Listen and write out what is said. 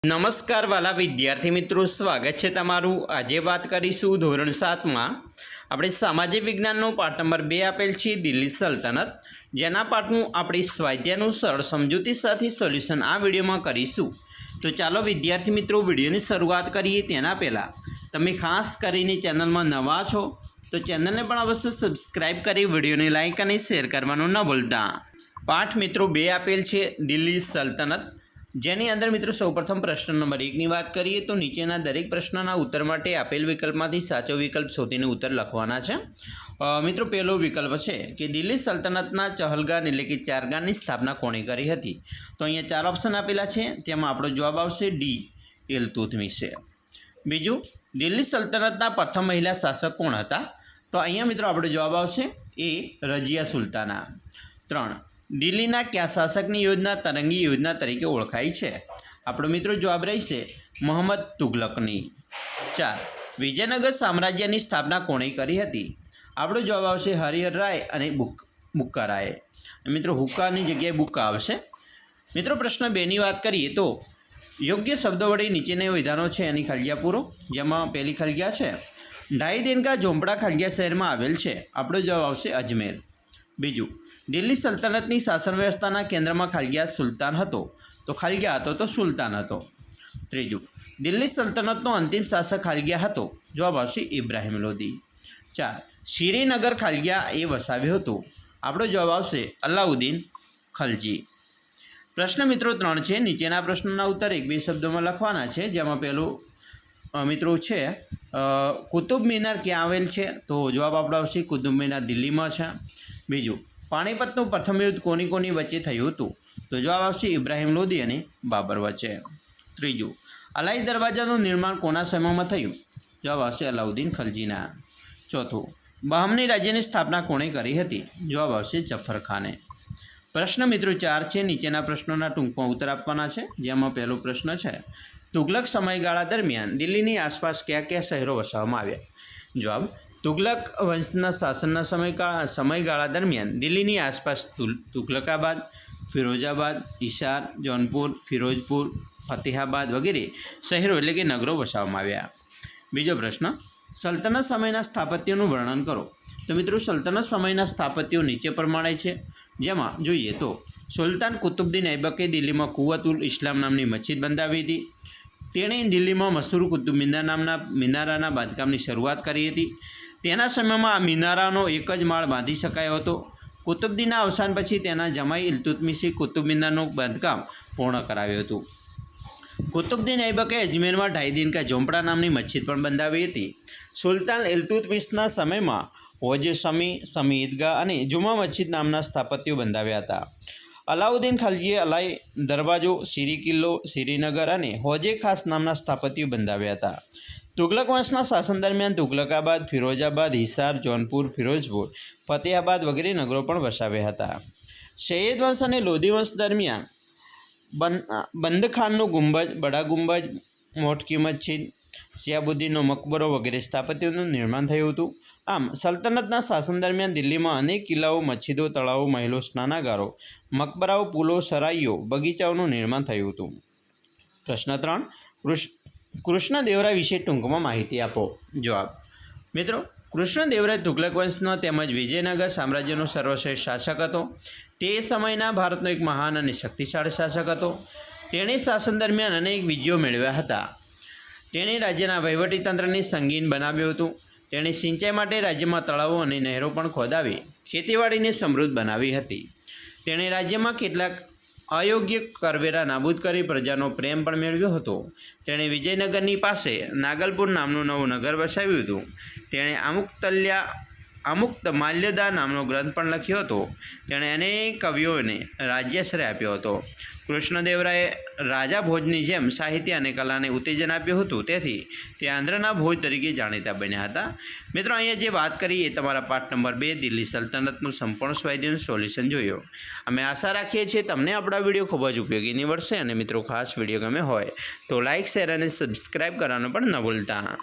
નમસ્કાર વાલા વિદ્યાર્થી મિત્રો, સ્વાગત છે તમારું। આજે વાત કરીશું ધોરણ 7માં આપણે સામાજિક વિજ્ઞાનનો પાઠ નંબર 2 આપેલ છે દિલ્હી સલ્તનત, જેના પાઠનું આપણી સ્વાધ્યાયનું સરળ સમજૂતી સાથે સોલ્યુશન આ વિડીયોમાં કરીશું। તો ચાલો વિદ્યાર્થી મિત્રો વિડીયોની શરૂઆત કરીએ। તેના પહેલાં તમે ખાસ કરીને ચેનલમાં નવા છો તો ચેનલને પણ અવશ્ય સબસ્ક્રાઈબ કરી વિડીયોને લાઇક અને શેર કરવાનું ન ભૂલતા। પાઠ મિત્રો 2 આપેલ છે દિલ્હી સલ્તનત, જેની અંદર મિત્રો સૌપ્રથમ પ્રશ્ન નંબર 1ની વાત કરીએ તો નીચેના દરેક પ્રશ્નના ઉત્તર માટે આપેલ વિકલ્પમાંથી સાચો વિકલ્પ શોધીને ઉત્તર લખવાના છે। મિત્રો પહેલો વિકલ્પ છે કે દિલ્હી સલ્તનતના ચહલગાન એટલે કે ચારગાનની સ્થાપના કોણે કરી હતી? તો અહીંયા 4 ઓપ્શન આપેલા છે, તેમાં આપણો જવાબ આવશે ડી, ઇલ્તુત્મિશ છે। બીજું, દિલ્હી સલ્તનતના પ્રથમ મહિલા શાસક કોણ હતા? તો અહીંયા મિત્રો આપણો જવાબ આવશે એ, રજિયા સુલતાના। 3, દિલ્હીના કયા શાસકની યોજના તરંગી યોજના તરીકે ઓળખાય છે? આપણો મિત્રો જવાબ રહેશે મોહમ્મદ તુગલકની। 4, વિજયનગર સામ્રાજ્યની સ્થાપના કોણે કરી હતી? આપણો જવાબ આવશે હરિહર રાય અને બુક્કા રાય। મિત્રો હુક્કાની જગ્યાએ બુક્કા આવશે। મિત્રો પ્રશ્ન 2ની વાત કરીએ તો યોગ્ય શબ્દો વડે નીચેના વિધાનો છે એની ખલગ્યા પૂરો, જેમાં પહેલી ખલગ્યા છે ઢાઈ દેનકા ઝોંપડા ખલગ્યા શહેરમાં આવેલ છે। આપણો જવાબ આવશે અજમેર। બીજું, દિલ્હી સલ્તનતની શાસન વ્યવસ્થાના કેન્દ્રમાં ખાલગિયા સુલતાન હતો? તો ખાલગિયા હતો તો સુલતાન હતો। ત્રીજું, દિલ્હી સલ્તનતનો અંતિમ શાસક ખાલગિયા હતો? જવાબ આવશે ઇબ્રાહિમ લોદી। 4, શ્રીનગર ખાલગિયા એ વસાવ્યું હતું? આપણો જવાબ આવશે અલાઉદ્દીન ખલજી। પ્રશ્ન મિત્રો 3 છે, નીચેના પ્રશ્નોના ઉત્તર 1-2 શબ્દોમાં લખવાના છે, જેમાં પહેલું મિત્રો છે કુતુબ મિનાર ક્યાં આવેલ છે? તો જવાબ આપણો આવશે કુતુબ મિનાર દિલ્હીમાં છે। બીજું, પાણીપતનું પ્રથમ યુદ્ધ કોની વચ્ચે થયું હતું? તો જવાબ આવશે ઇબ્રાહિમ લોદી અને બાબર વચ્ચે। ત્રીજું, અલાઈ દરવાજાનું નિર્માણ કોના સમયમાં થયું? જવાબ આવશે અલાઉદ્દીન ખલજીના। ચોથું, બહમની રાજ્યની સ્થાપના કોણે કરી હતી? જવાબ આવશે જફર ખાને। પ્રશ્ન મિત્રો 4 છે, નીચેના પ્રશ્નોના ટૂંકમાં ઉત્તર આપવાના છે, જેમાં પહેલો પ્રશ્ન છે તુગલક સમયગાળા દરમિયાન દિલ્હીની આસપાસ કયા કયા શહેરો વસાવવામાં આવ્યા? જવાબ, તુગલક વંશના શાસનના સમયગાળા દરમિયાન દિલ્હીની આસપાસ તુગલકાબાદ, ફિરોજાબાદ, હિસાર, જૌનપુર, ફિરોજપુર, ફતેહાબાદ વગેરે શહેરો એટલે કે નગરો વસાવવામાં આવ્યા। બીજો પ્રશ્ન, સલ્તનત સમયના સ્થાપત્યોનું વર્ણન કરો। તો મિત્રો સલ્તનત સમયના સ્થાપત્યો નીચે પ્રમાણે છે, જેમાં જોઈએ તો સુલતાન કુતુબુદ્દીન ઐબકે દિલ્હીમાં કુવતુલ ઇસ્લામ નામની મસ્જિદ બંધાવી હતી। તેણે દિલ્હીમાં મશહૂર કુતુબ મિનાર નામના મિનારાના બાંધકામની શરૂઆત કરી હતી। તેના સમયમાં આ મિનારાનો એક જ માળ બાંધી શકાયો હતો। કુતુબુદ્દીનના અવસાન પછી તેના જમાઈ ઇલ્તુત્મિશે કુતુબ મિનારનું બાંધકામ પૂર્ણ કરાવ્યું હતું। કુતુબુદ્દીન ઐબકે અજમેરમાં ઢાઈ દેનકા ઝોંપડા નામની મસ્જિદ પણ બંધાવી હતી। સુલતાન ઇલ્તુત્મિશના સમયમાં હોજે શમી ઈદગાહ અને જુમા મસ્જિદ નામના સ્થાપત્યો બંધાવ્યા હતા। અલાઉદ્દીન ખલજીએ અલાઈ દરવાજો, શીરી કિલ્લો, શ્રીનગર અને હોજે ખાસ નામના સ્થાપત્યો બંધાવ્યા હતા। તુગલક વંશના શાસન દરમિયાન તુગલકાબાદ, ફિરોજાબાદ, હિસાર, જૌનપુર, ફિરોજપુર, ફતેહાબાદ વગેરે નગરો પણ વસાવ્યા હતા। સૈયદ વંશ અને લોધી વંશ દરમિયાન બંદખાનનું ગુંબજ, બડા ગુંબજ, મોટકી મસ્જિદ, શિયાબુદ્દીનનો મકબરો વગેરે સ્થાપત્યોનું નિર્માણ થયું હતું। આમ સલ્તનતના શાસન દરમિયાન દિલ્હીમાં અનેક કિલ્લાઓ, મસ્જિદો, તળાવો, મહેલો, સ્નાનાગારો, મકબરાઓ, પુલો, સરાઈઓ, બગીચાઓનું નિર્માણ થયું હતું। પ્રશ્ન 3, કૃષ્ણદેવરાય વિશે ટૂંકમાં માહિતી આપો। જવાબ, મિત્રો કૃષ્ણદેવરાય તુગલક વંશનો તેમજ વિજયનગર સામ્રાજ્યનો સર્વશ્રેષ્ઠ શાસક હતો। તે સમયના ભારતનો એક મહાન અને શક્તિશાળી શાસક હતો। તેણે શાસન દરમિયાન અનેક વિજયો મેળવ્યા હતા। તેણે રાજ્યના વહીવટીતંત્રને સંગીન બનાવ્યું હતું। તેણે સિંચાઈ માટે રાજ્યમાં તળાવો અને નહેરો પણ ખોદાવી ખેતીવાડીને સમૃદ્ધ બનાવી હતી। તેણે રાજ્યમાં કેટલાક અયોગ્ય કરવેરા નાબૂદ કરી પ્રજાનો પ્રેમ પણ મેળવ્યો હતો। તેણે વિજયનગરની પાસે નાગલપુર નામનું નવું નગર વસાવ્યું હતું। તેણે આમુક્ત માલ્યદા નામનો ગ્રંથ પણ લખ્યો હતો। તેણે અનેક કવિઓને રાજ્યાશ્રય આપ્યો હતો। કૃષ્ણદેવરાયે રાજા ભોજની જેમ સાહિત્ય અને કલાને ઉત્તેજન આપ્યું હતું, તેથી તે આંધ્રના ભોજ તરીકે જાણીતા બન્યા હતા। મિત્રો અહીંયા જે વાત કરી એ તમારા પાઠ નંબર 2 દિલ્હી સલ્તનતનું સંપૂર્ણ સ્વાધ્યાયનું સોલ્યુશન જોયો। અમે આશા રાખીએ છીએ તમને આપણા વિડીયો ખૂબ જ ઉપયોગી નીવડશે, અને મિત્રો ખાસ વિડીયો ગમે હોય તો લાઇક, શેર અને સબસ્ક્રાઈબ કરવાનું પણ ન ભૂલતા।